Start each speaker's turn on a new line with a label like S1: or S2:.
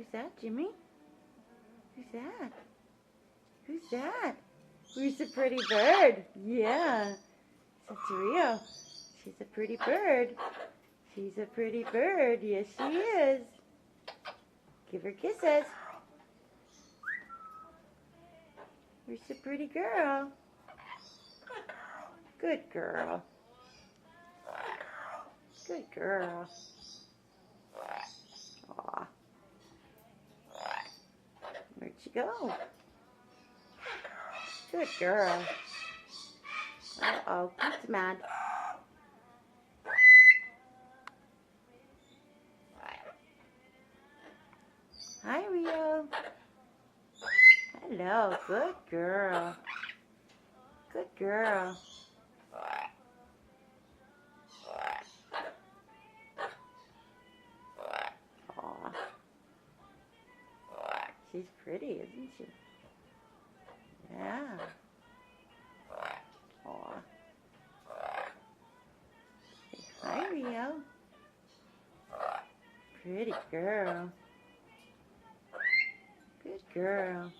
S1: Who's that, Jimmy? Who's that? Who's that? Who's a pretty bird? Yeah. That's Rio. She's a pretty bird. She's a pretty bird. Yes, she is. Give her kisses. Who's a pretty girl? Good girl. Good girl. Aw. Where'd she go? Good girl. Uh-oh, Pete's mad. Hi, Rio. Hello, good girl. Good girl. Aw. She's pretty, isn't she? Yeah. Aw. Hi, Rio. Pretty girl. Good girl.